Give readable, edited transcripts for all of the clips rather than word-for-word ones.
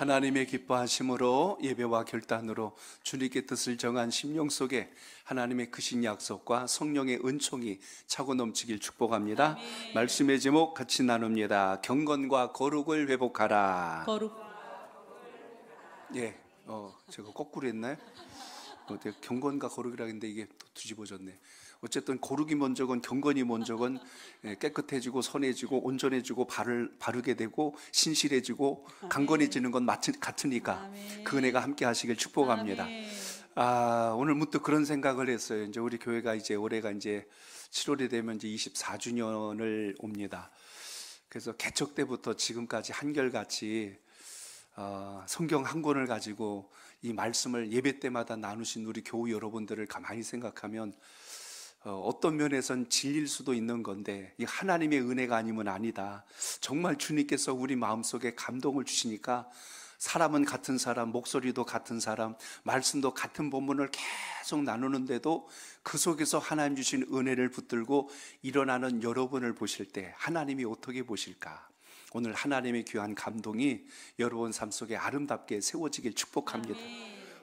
하나님의 기뻐하심으로 예배와 결단으로 주님께 뜻을 정한 심령 속에 하나님의 크신 약속과 성령의 은총이 차고 넘치길 축복합니다. 아멘. 말씀의 제목 같이 나눕니다. 경건과 거룩을 회복하라. 제가 거꾸로 했나요? 경건과 거룩이라 했는데 이게 또 뒤집어졌네. 어쨌든 거룩이 먼저건 경건이 먼저건 깨끗해지고 선해지고 온전해지고 바르게 되고 신실해지고 강건해지는 건 같으니까 아멘. 그 은혜가 함께 하시길 축복합니다. 오늘 문득 그런 생각을 했어요. 이제 우리 교회가 올해가 7월이 되면 24주년을 옵니다. 그래서 개척 때부터 지금까지 한결같이 성경 한 권을 가지고 이 말씀을 예배 때마다 나누신 우리 교우 여러분들을 가만히 생각하면 어떤 면에선 질릴 수도 있는 건데 이 하나님의 은혜가 아니면 아니다. 정말 주님께서 우리 마음속에 감동을 주시니까 사람은 같은 사람, 목소리도 같은 사람, 말씀도 같은 본문을 계속 나누는데도 그 속에서 하나님 주신 은혜를 붙들고 일어나는 여러분을 보실 때 하나님이 어떻게 보실까? 오늘 하나님의 귀한 감동이 여러분 삶 속에 아름답게 세워지길 축복합니다.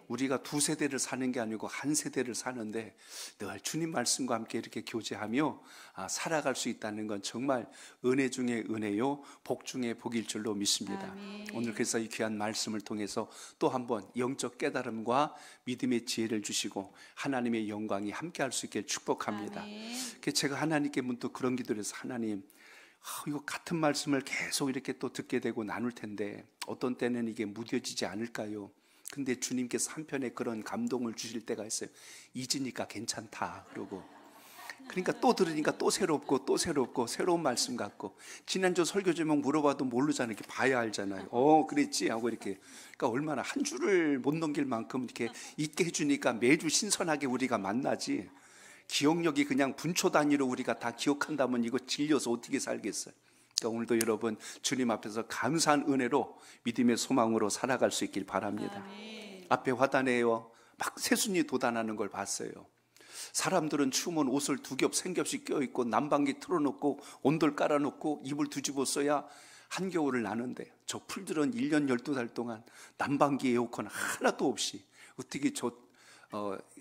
우리가 두 세대를 사는 게 아니고 한 세대를 사는데 늘 주님 말씀과 함께 이렇게 교제하며 살아갈 수 있다는 건 정말 은혜 중에 은혜요 복 중에 복일 줄로 믿습니다. 아멘. 오늘 그래서 이 귀한 말씀을 통해서 또 한번 영적 깨달음과 믿음의 지혜를 주시고 하나님의 영광이 함께 할 수 있게 축복합니다. 제가 하나님께 문득 그런 기도를 해서 하나님 이거 같은 말씀을 계속 이렇게 또 듣게 되고 나눌 텐데 어떤 때는 이게 무뎌지지 않을까요? 근데 주님께서 한편에 그런 감동을 주실 때가 있어요. 잊으니까 괜찮다 그러고 그러니까 또 들으니까 또 새롭고 또 새롭고 새로운 말씀 같고 지난주 설교 제목 물어봐도 모르잖아요. 이렇게 봐야 알잖아요. 그랬지 하고 이렇게 그러니까 얼마나 한 줄을 못 넘길 만큼 이렇게 잊게 해주니까 매주 신선하게 우리가 만나지 기억력이 그냥 분초 단위로 우리가 다 기억한다면 이거 질려서 어떻게 살겠어요. 그러니까 오늘도 여러분 주님 앞에서 감사한 은혜로 믿음의 소망으로 살아갈 수 있길 바랍니다. 아멘. 앞에 화단에요 막 새순이 돋아나는 걸 봤어요. 사람들은 추우면 옷을 두 겹, 세 겹씩 껴입고 난방기 틀어놓고 온돌 깔아놓고 이불 뒤집어 써야 한겨울을 나는데 저 풀들은 1년 12달 동안 난방기 에어컨 하나도 없이 어떻게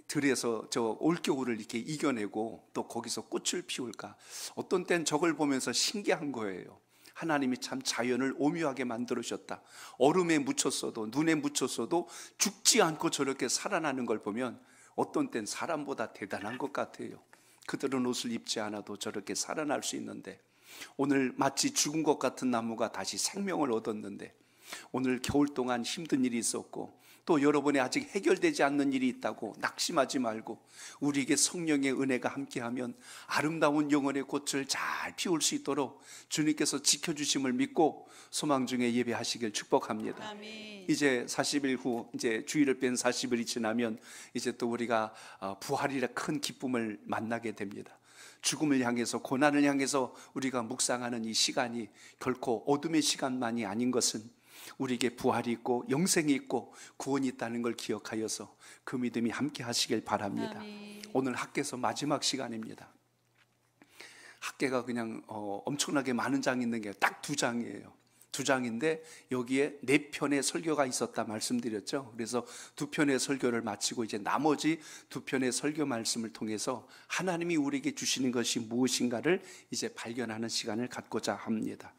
들에서 저 올겨울을 이렇게 이겨내고 또 거기서 꽃을 피울까? 어떤 땐 저걸 보면서 신기한 거예요. 하나님이 참 자연을 오묘하게 만들으셨다. 얼음에 묻혔어도 눈에 묻혔어도 죽지 않고 저렇게 살아나는 걸 보면 어떤 땐 사람보다 대단한 것 같아요. 그들은 옷을 입지 않아도 저렇게 살아날 수 있는데 오늘 마치 죽은 것 같은 나무가 다시 생명을 얻었는데 오늘 겨울 동안 힘든 일이 있었고 또 여러분의 아직 해결되지 않는 일이 있다고 낙심하지 말고 우리에게 성령의 은혜가 함께하면 아름다운 영혼의 꽃을 잘 피울 수 있도록 주님께서 지켜주심을 믿고 소망 중에 예배하시길 축복합니다. 아멘. 이제 40일 후 이제 주일을 뺀 40일이 지나면 이제 또 우리가 부활이라 큰 기쁨을 만나게 됩니다. 죽음을 향해서 고난을 향해서 우리가 묵상하는 이 시간이 결코 어둠의 시간만이 아닌 것은 우리에게 부활이 있고 영생이 있고 구원이 있다는 걸 기억하여서 그 믿음이 함께 하시길 바랍니다. 아멘. 오늘 학계에서 마지막 시간입니다. 학계가 그냥 엄청나게 많은 장이 있는 게 딱 2장이에요. 2장인데 여기에 4편의 설교가 있었다 말씀드렸죠. 그래서 2편의 설교를 마치고 이제 나머지 2편의 설교 말씀을 통해서 하나님이 우리에게 주시는 것이 무엇인가를 이제 발견하는 시간을 갖고자 합니다.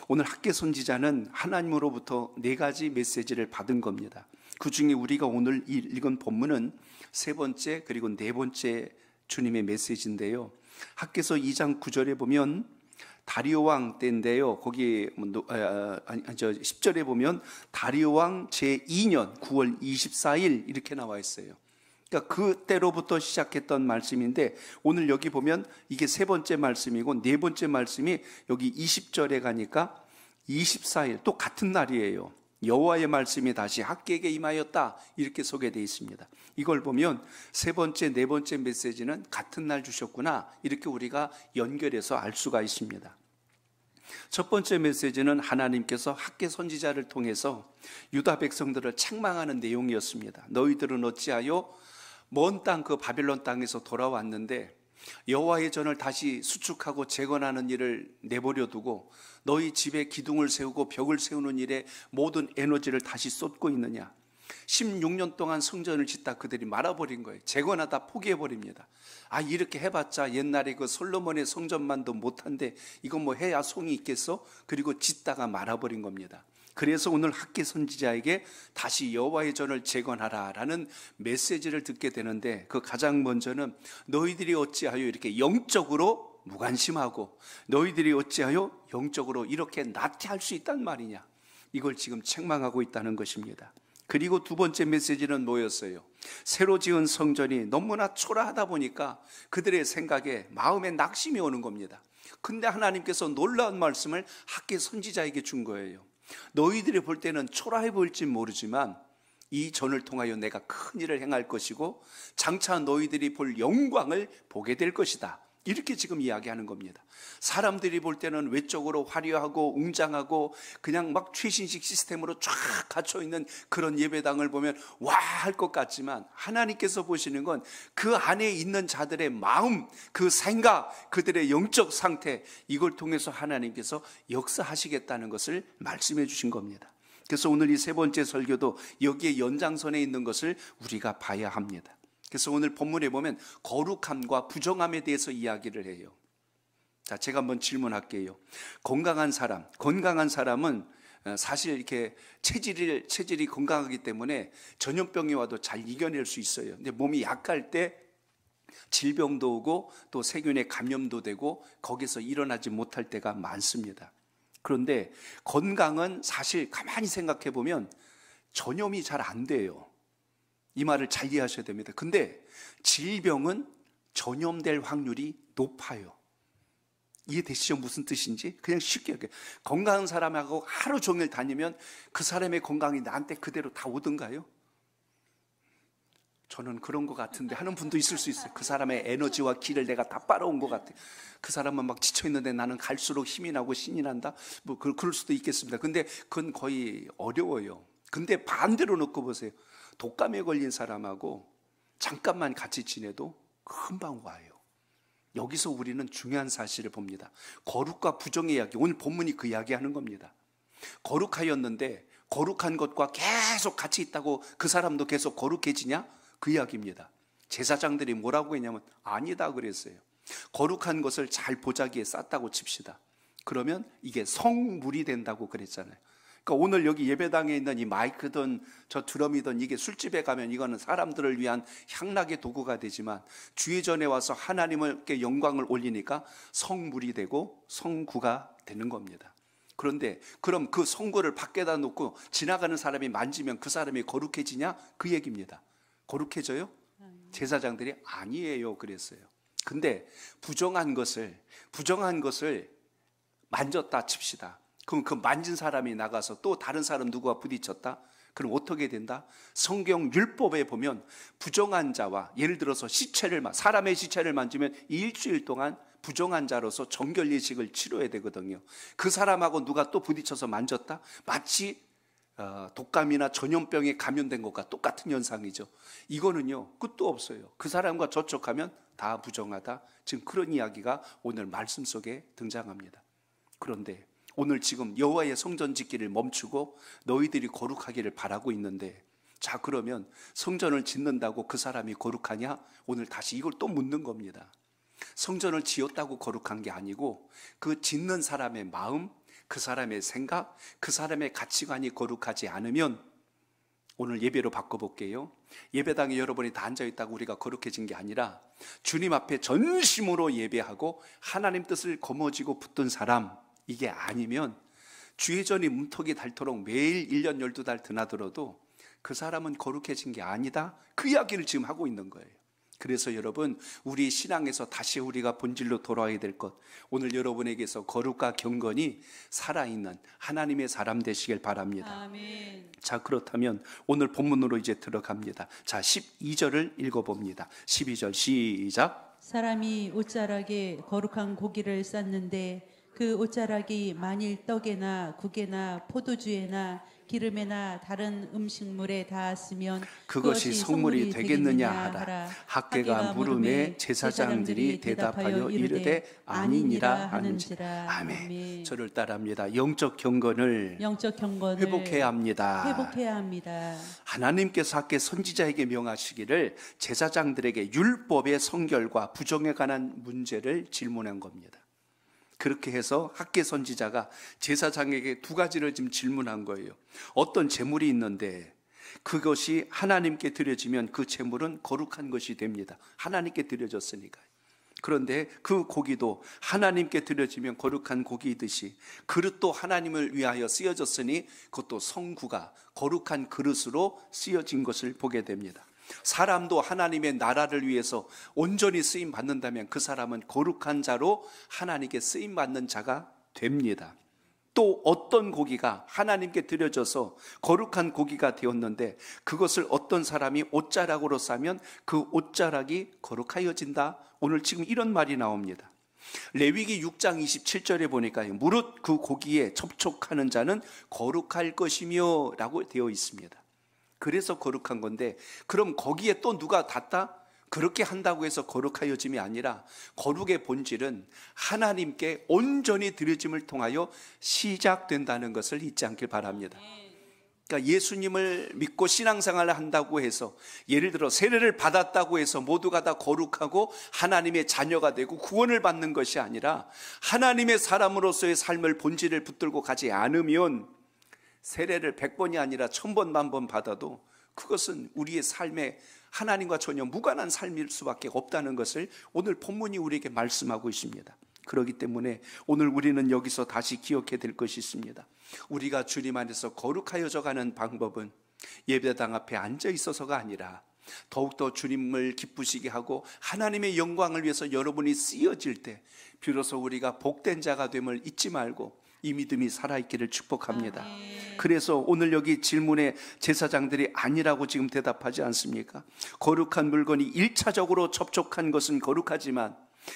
오늘 학계 선지자는 하나님으로부터 4가지 메시지를 받은 겁니다. 그 중에 우리가 오늘 읽은 본문은 3번째 그리고 4번째 주님의 메시지인데요. 학계서 2장 9절에 보면 다리오 왕 때인데요. 거기 10절에 보면 다리오 왕 제2년 9월 24일 이렇게 나와 있어요. 그러니까 그때로부터 시작했던 말씀인데 오늘 여기 보면 이게 3번째 말씀이고 4번째 말씀이 여기 20절에 가니까 24일 또 같은 날이에요. 여호와의 말씀이 다시 학계에게 임하였다 이렇게 소개되어 있습니다. 이걸 보면 3번째, 4번째 메시지는 같은 날 주셨구나 이렇게 우리가 연결해서 알 수가 있습니다. 첫 번째 메시지는 하나님께서 학계 선지자를 통해서 유다 백성들을 책망하는 내용이었습니다. 너희들은 어찌하여 먼 땅 그 바빌론 땅에서 돌아왔는데 여호와의 전을 다시 수축하고 재건하는 일을 내버려 두고 너희 집에 기둥을 세우고 벽을 세우는 일에 모든 에너지를 다시 쏟고 있느냐? 16년 동안 성전을 짓다 그들이 말아버린 거예요. 재건하다 포기해버립니다. 아, 이렇게 해봤자 옛날에 그 솔로몬의 성전만도 못한데 이건 뭐 해야 송이 있겠어? 그리고 짓다가 말아버린 겁니다. 그래서 오늘 학개 선지자에게 다시 여호와의 전을 재건하라라는 메시지를 듣게 되는데, 그 가장 먼저는 너희들이 어찌하여 이렇게 영적으로 무관심하고 너희들이 어찌하여 영적으로 이렇게 나태할 수 있단 말이냐, 이걸 지금 책망하고 있다는 것입니다. 그리고 두 번째 메시지는 뭐였어요? 새로 지은 성전이 너무나 초라하다 보니까 그들의 생각에 마음에 낙심이 오는 겁니다. 근데 하나님께서 놀라운 말씀을 학개 선지자에게 준 거예요. 너희들이 볼 때는 초라해 보일지 모르지만 이 전을 통하여 내가 큰 일을 행할 것이고 장차 너희들이 볼 영광을 보게 될 것이다, 이렇게 지금 이야기하는 겁니다. 사람들이 볼 때는 외적으로 화려하고 웅장하고 그냥 막 최신식 시스템으로 쫙 갇혀있는 그런 예배당을 보면 와 할 것 같지만, 하나님께서 보시는 건 그 안에 있는 자들의 마음, 그 생각, 그들의 영적 상태, 이걸 통해서 하나님께서 역사하시겠다는 것을 말씀해 주신 겁니다. 그래서 오늘 이 세 번째 설교도 여기에 연장선에 있는 것을 우리가 봐야 합니다. 그래서 오늘 본문에 보면 거룩함과 부정함에 대해서 이야기를 해요. 자, 제가 한번 질문할게요. 건강한 사람은 사실 이렇게 체질이 건강하기 때문에 전염병이 와도 잘 이겨낼 수 있어요. 근데 몸이 약할 때 질병도 오고 또 세균에 감염도 되고 거기서 일어나지 못할 때가 많습니다. 그런데 건강은 사실 가만히 생각해 보면 전염이 잘 안 돼요. 이 말을 잘 이해하셔야 됩니다. 근데 질병은 전염될 확률이 높아요. 이해되시죠? 무슨 뜻인지? 그냥 쉽게 할게요. 건강한 사람하고 하루 종일 다니면 그 사람의 건강이 나한테 그대로 다 오던가요? 저는 그런 것 같은데 하는 분도 있을 수 있어요. 그 사람의 에너지와 기를 내가 다 빨아온 것 같아요. 그 사람은 막 지쳐있는데 나는 갈수록 힘이 나고 신이 난다, 뭐 그럴 수도 있겠습니다. 근데 그건 거의 어려워요. 근데 반대로 놓고 보세요. 독감에 걸린 사람하고 잠깐만 같이 지내도 금방 와요. 여기서 우리는 중요한 사실을 봅니다. 거룩과 부정의 이야기, 오늘 본문이 그 이야기하는 겁니다. 거룩하였는데 거룩한 것과 계속 같이 있다고 그 사람도 계속 거룩해지냐? 그 이야기입니다. 제사장들이 뭐라고 했냐면 아니다 그랬어요. 거룩한 것을 잘 보자기에 쌌다고 칩시다. 그러면 이게 성물이 된다고 그랬잖아요. 그러니까 오늘 여기 예배당에 있는 이 마이크든 저 드럼이든 이게 술집에 가면 이거는 사람들을 위한 향락의 도구가 되지만 주의 전에 와서 하나님께 영광을 올리니까 성물이 되고 성구가 되는 겁니다. 그런데 그럼 그 성구를 밖에다 놓고 지나가는 사람이 만지면 그 사람이 거룩해지냐? 그 얘기입니다. 거룩해져요? 제사장들이 아니에요 그랬어요. 근데 부정한 것을 만졌다 칩시다. 그럼 그 만진 사람이 나가서 또 다른 사람 누구와 부딪혔다? 그럼 어떻게 된다? 성경 율법에 보면 부정한 자와, 예를 들어서 사람의 시체를 만지면 일주일 동안 부정한 자로서 정결 예식을 치러야 되거든요. 그 사람하고 누가 또 부딪혀서 만졌다? 마치 독감이나 전염병에 감염된 것과 똑같은 현상이죠. 이거는요 끝도 없어요. 그 사람과 접촉하면 다 부정하다. 지금 그런 이야기가 오늘 말씀 속에 등장합니다. 그런데 오늘 지금 여호와의 성전 짓기를 멈추고 너희들이 거룩하기를 바라고 있는데, 자 그러면 성전을 짓는다고 그 사람이 거룩하냐? 오늘 다시 이걸 또 묻는 겁니다. 성전을 지었다고 거룩한 게 아니고 그 짓는 사람의 마음, 그 사람의 생각, 그 사람의 가치관이 거룩하지 않으면, 오늘 예배로 바꿔볼게요. 예배당에 여러분이 다 앉아있다고 우리가 거룩해진 게 아니라 주님 앞에 전심으로 예배하고 하나님 뜻을 거머쥐고 붙든 사람, 이게 아니면 주의 전이 문턱이 닳도록 매일 1년 12달 드나들어도 그 사람은 거룩해진 게 아니다, 그 이야기를 지금 하고 있는 거예요. 그래서 여러분, 우리 신앙에서 다시 우리가 본질로 돌아와야 될 것, 오늘 여러분에게서 거룩과 경건이 살아있는 하나님의 사람 되시길 바랍니다. 아멘. 자 그렇다면 오늘 본문으로 이제 들어갑니다. 자 12절을 읽어봅니다. 12절 시작. 사람이 옷자락에 거룩한 고기를 쌌는데 그 옷자락이 만일 떡에나 국에나 포도주에나 기름에나 다른 음식물에 닿았으면 그것이 성물이 되겠느냐 하라. 학개가 물음에 제사장들이 대답하여 이르되 아니니라 하는지라. 아멘. 저를 따라합니다. 영적 경건을 회복해야 합니다. 하나님께서 학개 선지자에게 명하시기를 제사장들에게 율법의 성결과 부정에 관한 문제를 질문한 겁니다. 그렇게 해서 학개 선지자가 제사장에게 두 가지를 지금 질문한 거예요. 어떤 제물이 있는데 그것이 하나님께 드려지면 그 제물은 거룩한 것이 됩니다. 하나님께 드려졌으니까요. 그런데 그 고기도 하나님께 드려지면 거룩한 고기이듯이 그릇도 하나님을 위하여 쓰여졌으니 그것도 성구가 거룩한 그릇으로 쓰여진 것을 보게 됩니다. 사람도 하나님의 나라를 위해서 온전히 쓰임 받는다면 그 사람은 거룩한 자로 하나님께 쓰임 받는 자가 됩니다. 또 어떤 고기가 하나님께 드려져서 거룩한 고기가 되었는데 그것을 어떤 사람이 옷자락으로 싸면 그 옷자락이 거룩하여진다. 오늘 지금 이런 말이 나옵니다. 레위기 6장 27절에 보니까 무릇 그 고기에 접촉하는 자는 거룩할 것이며 라고 되어 있습니다. 그래서 거룩한 건데 그럼 거기에 또 누가 닿다? 그렇게 한다고 해서 거룩하여짐이 아니라 거룩의 본질은 하나님께 온전히 드려짐을 통하여 시작된다는 것을 잊지 않길 바랍니다. 그러니까 예수님을 믿고 신앙생활을 한다고 해서 예를 들어 세례를 받았다고 해서 모두가 다 거룩하고 하나님의 자녀가 되고 구원을 받는 것이 아니라 하나님의 사람으로서의 삶을 본질을 붙들고 가지 않으면 세례를 100번이 아니라 1000번, 10,000번 받아도 그것은 우리의 삶에 하나님과 전혀 무관한 삶일 수밖에 없다는 것을 오늘 본문이 우리에게 말씀하고 있습니다. 그렇기 때문에 오늘 우리는 여기서 다시 기억해야 될 것이 있습니다. 우리가 주님 안에서 거룩하여져 가는 방법은 예배당 앞에 앉아 있어서가 아니라 더욱더 주님을 기쁘시게 하고 하나님의 영광을 위해서 여러분이 쓰여질 때 비로소 우리가 복된 자가 됨을 잊지 말고 이 믿음이 살아있기를 축복합니다. 그래서 오늘 여기 질문에 제사장들이 아니라고 지금 대답하지 않습니까? 거룩한 물건이 1차적으로 접촉한 것은 거룩하지만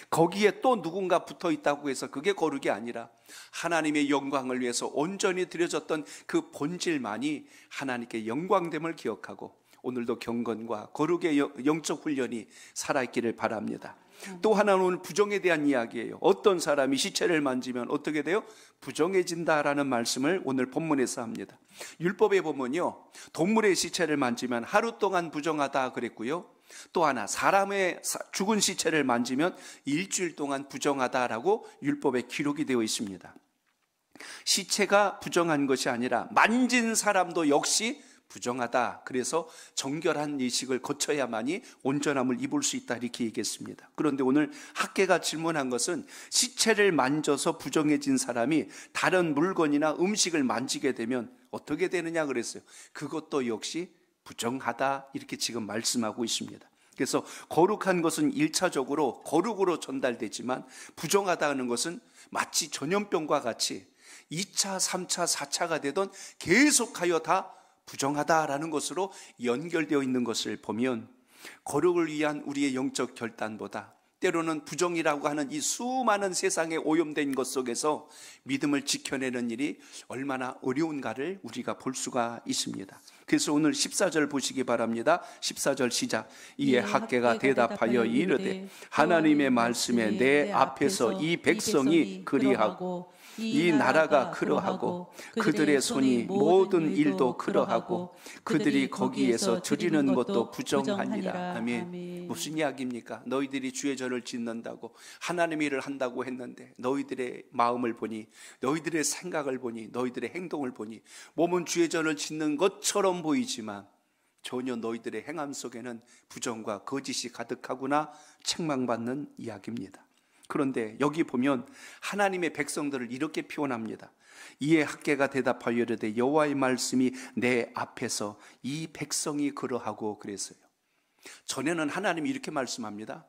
거기에 또 누군가 붙어 있다고 해서 그게 거룩이 아니라 하나님의 영광을 위해서 온전히 드려졌던 그 본질만이 하나님께 영광됨을 기억하고 오늘도 경건과 거룩의 영적 훈련이 살아있기를 바랍니다. 또 하나는 오늘 부정에 대한 이야기예요. 어떤 사람이 시체를 만지면 어떻게 돼요? 부정해진다라는 말씀을 오늘 본문에서 합니다. 율법에 보면요, 동물의 시체를 만지면 하루 동안 부정하다 그랬고요, 또 하나 사람의 죽은 시체를 만지면 일주일 동안 부정하다라고 율법에 기록이 되어 있습니다. 시체가 부정한 것이 아니라 만진 사람도 역시 부정하다. 그래서 정결한 의식을 거쳐야만이 온전함을 입을 수 있다 이렇게 얘기했습니다. 그런데 오늘 학개가 질문한 것은 시체를 만져서 부정해진 사람이 다른 물건이나 음식을 만지게 되면 어떻게 되느냐 그랬어요. 그것도 역시 부정하다 이렇게 지금 말씀하고 있습니다. 그래서 거룩한 것은 1차적으로 거룩으로 전달되지만 부정하다는 것은 마치 전염병과 같이 2차, 3차, 4차가 되던 계속하여 다 부정하다라는 것으로 연결되어 있는 것을 보면 거룩을 위한 우리의 영적 결단보다 때로는 부정이라고 하는 이 수많은 세상에 오염된 것 속에서 믿음을 지켜내는 일이 얼마나 어려운가를 우리가 볼 수가 있습니다. 그래서 오늘 14절 보시기 바랍니다. 14절 시작. 이에 학개가 대답하여 이르되 하나님의 말씀에 내 앞에서 이 백성이 그리하고 이 나라가 그러하고 그들의 손이 모든 일도 그러하고 그들이 거기에서 드리는 것도 부정하니라. 아멘. 무슨 이야기입니까? 너희들이 주의 전을 짓는다고 하나님의 일을 한다고 했는데 너희들의 마음을 보니 너희들의 생각을 보니 너희들의 행동을 보니 몸은 주의 전을 짓는 것처럼 보이지만 전혀 너희들의 행함 속에는 부정과 거짓이 가득하구나 책망받는 이야기입니다. 그런데 여기 보면 하나님의 백성들을 이렇게 표현합니다. 이에 학개가 대답하여 이르되 여호와의 말씀이 내 앞에서 이 백성이 그러하고 그랬어요. 전에는 하나님이 이렇게 말씀합니다.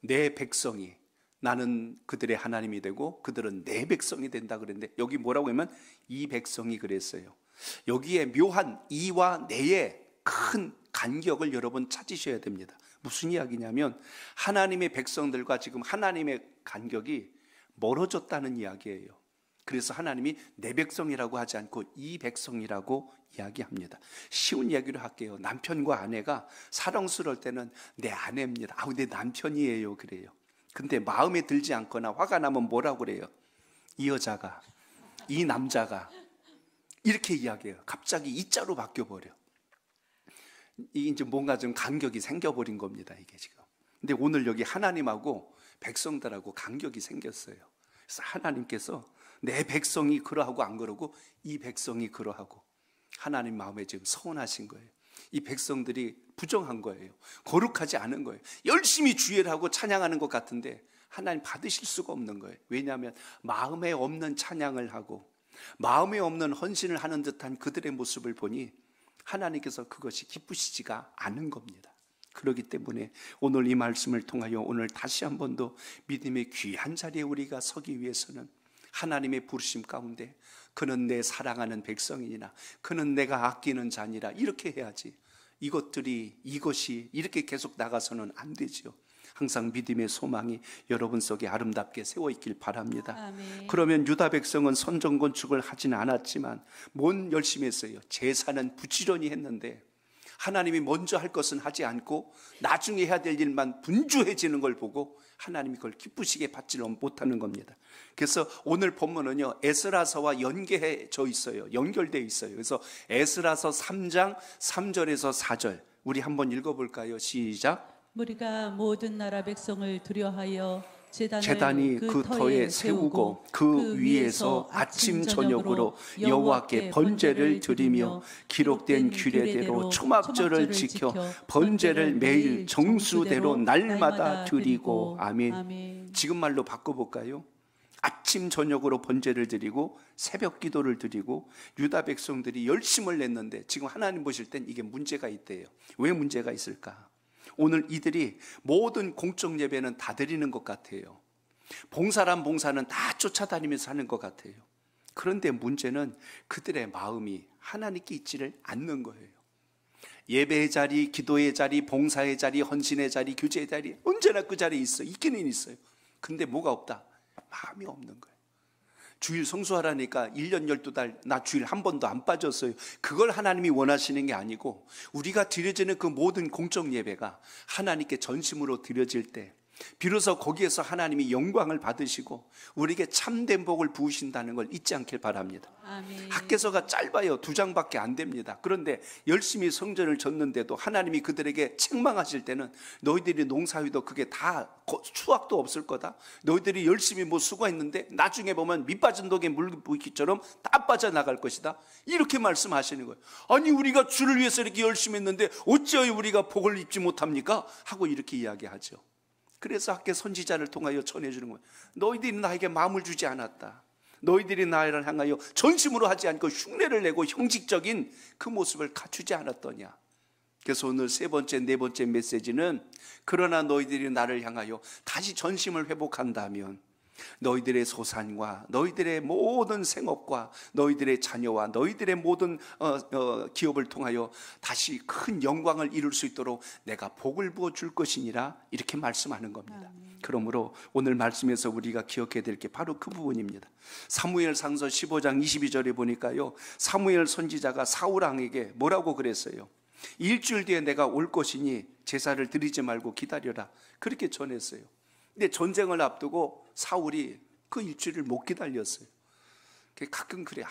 내 백성이, 나는 그들의 하나님이 되고 그들은 내 백성이 된다 그랬는데 여기 뭐라고 하면 이 백성이 그랬어요. 여기에 묘한 이와 내의 큰 간격을 여러분 찾으셔야 됩니다. 무슨 이야기냐면 하나님의 백성들과 지금 하나님의 간격이 멀어졌다는 이야기예요. 그래서 하나님이 내 백성이라고 하지 않고 이 백성이라고 이야기합니다. 쉬운 이야기로 할게요. 남편과 아내가 사랑스러울 때는 내 아내입니다. 내 남편이에요. 그래요. 근데 마음에 들지 않거나 화가 나면 뭐라고 그래요? 이 여자가, 이 남자가 이렇게 이야기해요. 갑자기 이자로 바뀌어버려. 이제 뭔가 좀 간격이 생겨버린 겁니다. 이게 지금. 근데 오늘 여기 하나님하고 백성들하고 간격이 생겼어요. 그래서 하나님께서 내 백성이 그러하고 안 그러고 이 백성이 그러하고 하나님 마음에 지금 서운하신 거예요. 이 백성들이 부정한 거예요. 거룩하지 않은 거예요. 열심히 주의를 하고 찬양하는 것 같은데 하나님 받으실 수가 없는 거예요. 왜냐하면 마음에 없는 찬양을 하고 마음에 없는 헌신을 하는 듯한 그들의 모습을 보니 하나님께서 그것이 기쁘시지가 않은 겁니다. 그렇기 때문에 오늘 이 말씀을 통하여 오늘 다시 한 번 더 믿음의 귀한 자리에 우리가 서기 위해서는 하나님의 부르심 가운데 그는 내 사랑하는 백성이니라, 그는 내가 아끼는 자니라, 이렇게 해야지. 이것이 이렇게 계속 나가서는 안 되죠. 항상 믿음의 소망이 여러분 속에 아름답게 세워 있길 바랍니다. 아멘. 그러면 유다 백성은 선전 건축을 하지는 않았지만 뭔 열심히 했어요? 제사는 부지런히 했는데 하나님이 먼저 할 것은 하지 않고 나중에 해야 될 일만 분주해지는 걸 보고 하나님이 그걸 기쁘시게 받지 못하는 겁니다. 그래서 오늘 본문은요, 에스라서와 연계해져 있어요. 연결되어 있어요. 그래서 에스라서 3장 3절에서 4절 우리 한번 읽어볼까요? 시작. 우리가 모든 나라 백성을 두려하여 제단이 그 터에 세우고 그 위에서 아침 저녁으로 여호와께 번제를 드리며 기록된 규례대로 초막절을 지켜 번제를 매일 정수대로 날마다 드리고. 아멘. 지금 말로 바꿔볼까요? 아침 저녁으로 번제를 드리고 새벽 기도를 드리고 유다 백성들이 열심을 냈는데 지금 하나님 보실 땐 이게 문제가 있대요. 왜 문제가 있을까? 오늘 이들이 모든 공적 예배는 다 드리는 것 같아요. 봉사란 봉사는 다 쫓아다니면서 하는 것 같아요. 그런데 문제는 그들의 마음이 하나님께 있지를 않는 거예요. 예배의 자리, 기도의 자리, 봉사의 자리, 헌신의 자리, 교제의 자리, 언제나 그 자리에 있기는 있어요. 근데 뭐가 없다? 마음이 없는 거예요. 주일 성수하라니까 1년 12달 나 주일 한 번도 안 빠졌어요. 그걸 하나님이 원하시는 게 아니고 우리가 드려지는 그 모든 공적 예배가 하나님께 전심으로 드려질 때 비로소 거기에서 하나님이 영광을 받으시고 우리에게 참된 복을 부으신다는 걸 잊지 않길 바랍니다. 아멘. 학개서가 짧아요. 2장밖에 안 됩니다. 그런데 열심히 성전을 졌는데도 하나님이 그들에게 책망하실 때는 너희들이 농사위도 그게 다 수확도 없을 거다. 너희들이 열심히 수고했는데 나중에 보면 밑빠진 독에 물 부기처럼 다 빠져나갈 것이다. 이렇게 말씀하시는 거예요. 아니 우리가 주를 위해서 이렇게 열심히 했는데 어찌하여 우리가 복을 입지 못합니까? 하고 이렇게 이야기하죠. 그래서 학개 선지자를 통하여 전해주는 거예요. 너희들이 나에게 마음을 주지 않았다. 너희들이 나를 향하여 전심으로 하지 않고 흉내를 내고 형식적인 그 모습을 갖추지 않았더냐. 그래서 오늘 네 번째 메시지는 그러나 너희들이 나를 향하여 다시 전심을 회복한다면 너희들의 소산과 너희들의 모든 생업과 너희들의 자녀와 너희들의 모든 기업을 통하여 다시 큰 영광을 이룰 수 있도록 내가 복을 부어 줄 것이니라, 이렇게 말씀하는 겁니다. 그러므로 오늘 말씀에서 우리가 기억해야 될 게 바로 그 부분입니다. 사무엘상서 15장 22절에 보니까요, 사무엘 선지자가 사울왕에게 뭐라고 그랬어요? 일주일 뒤에 내가 올 것이니 제사를 드리지 말고 기다려라, 그렇게 전했어요. 근데 전쟁을 앞두고 사울이 그 일주일을 못 기다렸어요. 가끔 그래,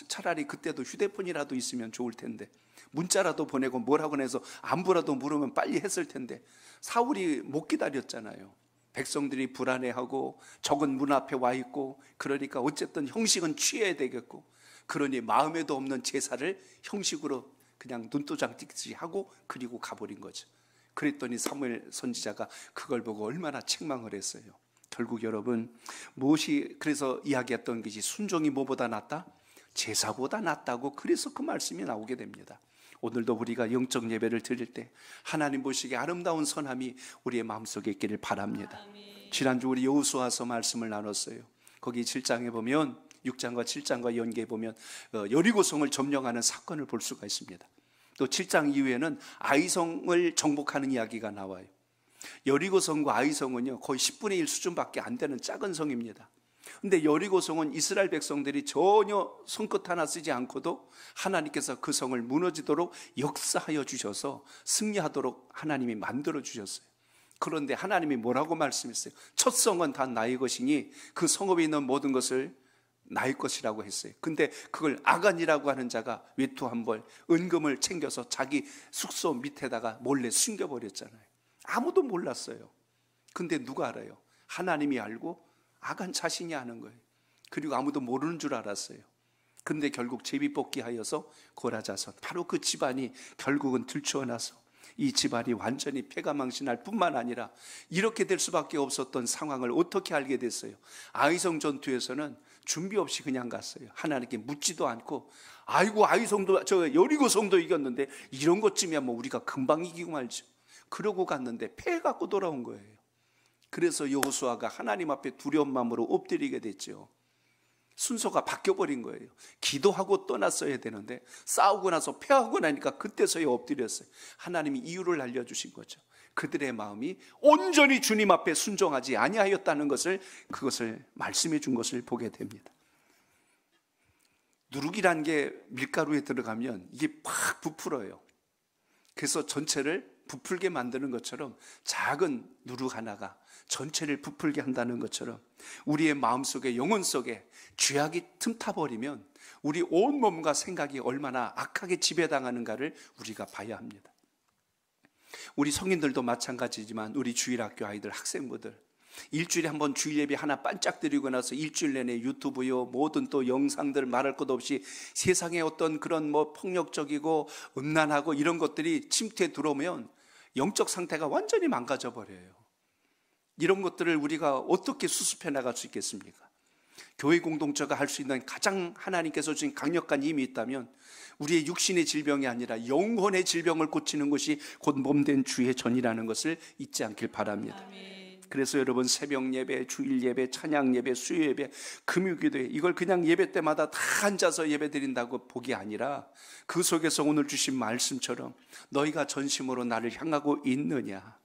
차라리 그때도 휴대폰이라도 있으면 좋을 텐데, 문자라도 보내고 뭐라고 해서 안부라도 물으면 빨리 했을 텐데, 사울이 못 기다렸잖아요. 백성들이 불안해하고 적은 문 앞에 와 있고, 그러니까 어쨌든 형식은 취해야 되겠고, 그러니 마음에도 없는 제사를 형식으로 그냥 눈도장 찍듯이 하고 그리고 가버린 거죠. 그랬더니 사무엘 선지자가 그걸 보고 얼마나 책망을 했어요. 결국 여러분, 무엇이 그래서 이야기했던 것이 순종이 뭐보다 낫다? 제사보다 낫다고, 그래서 그 말씀이 나오게 됩니다. 오늘도 우리가 영적 예배를 드릴 때 하나님 보시기에 아름다운 선함이 우리의 마음속에 있기를 바랍니다. 지난주 우리 여호수아서 말씀을 나눴어요. 거기 7장에 보면 6장과 7장과 연계해 보면 여리고성을 점령하는 사건을 볼 수가 있습니다. 또 7장 이후에는 아이성을 정복하는 이야기가 나와요. 여리고성과 아이성은요 거의 10분의 1 수준밖에 안 되는 작은 성입니다. 근데 여리고성은 이스라엘 백성들이 전혀 손끝 하나 쓰지 않고도 하나님께서 그 성을 무너지도록 역사하여 주셔서 승리하도록 하나님이 만들어 주셨어요. 그런데 하나님이 뭐라고 말씀했어요? 첫 성은 다 나의 것이니 그 성읍에 있는 모든 것을 나의 것이라고 했어요. 근데 그걸 아간이라고 하는 자가 외투 한 벌, 은금을 챙겨서 자기 숙소 밑에다가 몰래 숨겨버렸잖아요. 아무도 몰랐어요. 근데 누가 알아요? 하나님이 알고 아간 자신이 아는 거예요. 그리고 아무도 모르는 줄 알았어요. 근데 결국 제비뽑기 하여서 고라자손, 바로 그 집안이 결국은 들추어나서 이 집안이 완전히 패가망신할 뿐만 아니라 이렇게 될 수밖에 없었던 상황을 어떻게 알게 됐어요? 아이성 전투에서는 준비 없이 그냥 갔어요. 하나님께 묻지도 않고, 아이고 아이성도 저 여리고성도 이겼는데 이런 것쯤이야 뭐 우리가 금방 이기고 말죠. 그러고 갔는데 패해갖고 돌아온 거예요. 그래서 여호수아가 하나님 앞에 두려운 마음으로 엎드리게 됐죠. 순서가 바뀌어버린 거예요. 기도하고 떠났어야 되는데 싸우고 나서 패하고 나니까 그때서야 엎드렸어요. 하나님이 이유를 알려주신 거죠. 그들의 마음이 온전히 주님 앞에 순종하지 아니하였다는 것을, 그것을 말씀해 준 것을 보게 됩니다. 누룩이란 게 밀가루에 들어가면 이게 팍 부풀어요. 그래서 전체를 부풀게 만드는 것처럼 작은 누룩 하나가 전체를 부풀게 한다는 것처럼 우리의 마음속에, 영혼 속에 죄악이 틈타버리면 우리 온몸과 생각이 얼마나 악하게 지배당하는가를 우리가 봐야 합니다. 우리 성인들도 마찬가지지만 우리 주일학교 아이들, 학생부들 일주일에 한 번 주일 예배 하나 반짝 드리고 나서 일주일 내내 유튜브요 모든 또 영상들 말할 것 없이 세상의 어떤 그런 뭐 폭력적이고 음란하고 이런 것들이 침투에 들어오면 영적 상태가 완전히 망가져 버려요. 이런 것들을 우리가 어떻게 수습해 나갈 수 있겠습니까? 교회 공동체가 할 수 있는 가장 하나님께서 주신 강력한 힘이 있다면 우리의 육신의 질병이 아니라 영혼의 질병을 고치는 것이 곧 몸된 주의 전이라는 것을 잊지 않길 바랍니다. 아멘. 그래서 여러분 새벽 예배, 주일 예배, 찬양 예배, 수요 예배, 금요기도회 이걸 그냥 예배 때마다 다 앉아서 예배 드린다고 복이 아니라 그 속에서 오늘 주신 말씀처럼 너희가 전심으로 나를 향하고 있느냐,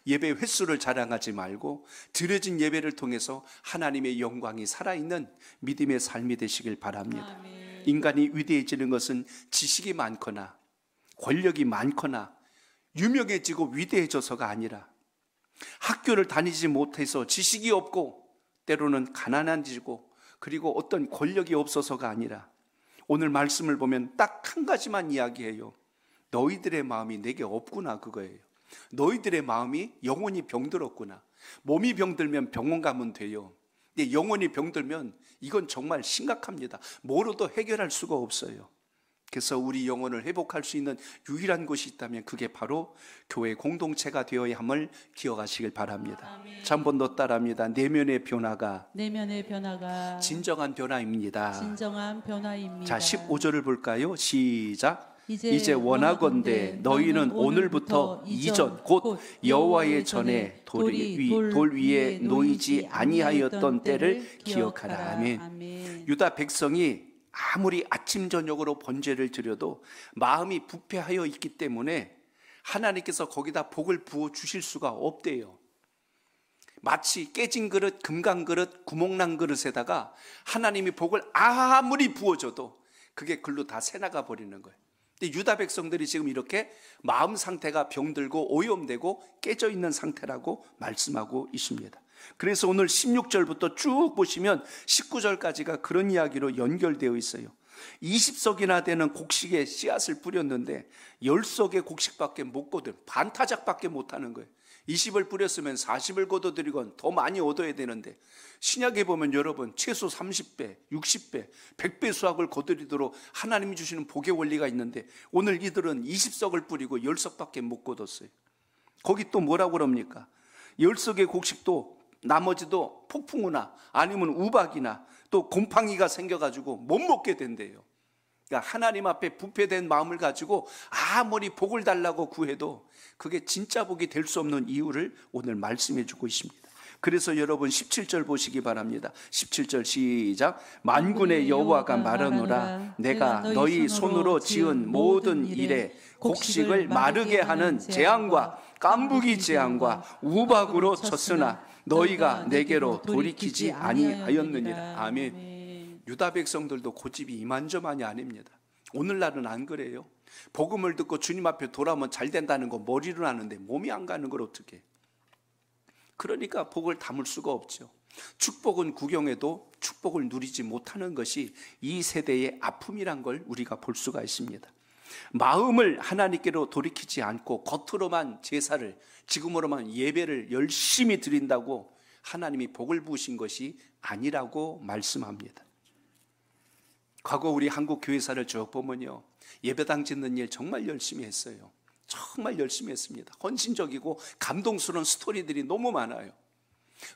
예배 횟수를 자랑하지 말고 드려진 예배를 통해서 하나님의 영광이 살아있는 믿음의 삶이 되시길 바랍니다. 아멘. 인간이 위대해지는 것은 지식이 많거나 권력이 많거나 유명해지고 위대해져서가 아니라 학교를 다니지 못해서 지식이 없고 때로는 가난해지고 그리고 어떤 권력이 없어서가 아니라 오늘 말씀을 보면 딱 한 가지만 이야기해요. 너희들의 마음이 내게 없구나, 그거예요. 너희들의 마음이 영혼이 병들었구나. 몸이 병들면 병원 가면 돼요. 근데 영혼이 병들면 이건 정말 심각합니다. 뭐로도 해결할 수가 없어요. 그래서 우리 영혼을 회복할 수 있는 유일한 곳이 있다면 그게 바로 교회 공동체가 되어야 함을 기억하시길 바랍니다. 자, 한 번 더 따라합니다. 내면의 변화가 진정한 변화입니다. 진정한 변화입니다. 자, 15절을 볼까요? 시작. 이제 원하건대 너희는 오늘부터 이전 곧 여호와의 전에 돌 위에 놓이지 아니하였던 때를 기억하라. 아멘. 유다 백성이 아무리 아침 저녁으로 번제를 드려도 마음이 부패하여 있기 때문에 하나님께서 거기다 복을 부어 주실 수가 없대요. 마치 깨진 그릇, 금강 그릇, 구멍난 그릇에다가 하나님이 복을 아무리 부어줘도 그게 글로 다 새나가 버리는 거예요. 근데 유다 백성들이 지금 이렇게 마음 상태가 병들고 오염되고 깨져 있는 상태라고 말씀하고 있습니다. 그래서 오늘 16절부터 쭉 보시면 19절까지가 그런 이야기로 연결되어 있어요. 20석이나 되는 곡식에 씨앗을 뿌렸는데 10석의 곡식밖에 못 거둬요. 반타작밖에 못하는 거예요. 20을 뿌렸으면 40을 거둬들이건 더 많이 얻어야 되는데 신약에 보면 여러분 최소 30배, 60배, 100배 수확을 거두리도록 하나님이 주시는 복의 원리가 있는데 오늘 이들은 20석을 뿌리고 10석밖에 못 거뒀어요. 거기 또 뭐라고 그럽니까? 10석의 곡식도 나머지도 폭풍우나 아니면 우박이나 또 곰팡이가 생겨가지고 못 먹게 된대요. 그러니까 하나님 앞에 부패된 마음을 가지고 아무리 복을 달라고 구해도 그게 진짜 복이 될 수 없는 이유를 오늘 말씀해 주고 있습니다. 그래서 여러분 17절 보시기 바랍니다. 17절 시작. 만군의 여호와가 말하노라 내가 너희 손으로 지은 모든 일에 곡식을 마르게 하는 재앙과 깐부기 재앙과 우박으로 쳤으나 너희가 내게로 돌이키지 아니하였느니라. 아멘. 유다 백성들도 고집이 이만저만이 아닙니다. 오늘날은 안 그래요. 복음을 듣고 주님 앞에 돌아오면 잘 된다는 거 머리로 하는데 몸이 안 가는 걸 어떻게. 그러니까 복을 담을 수가 없죠. 축복은 구경해도 축복을 누리지 못하는 것이 이 세대의 아픔이란 걸 우리가 볼 수가 있습니다. 마음을 하나님께로 돌이키지 않고 겉으로만 제사를, 지금으로만 예배를 열심히 드린다고 하나님이 복을 부으신 것이 아니라고 말씀합니다. 과거 우리 한국 교회사를 쭉 보면요, 예배당 짓는 일 정말 열심히 했어요. 정말 열심히 했습니다. 헌신적이고 감동스러운 스토리들이 너무 많아요.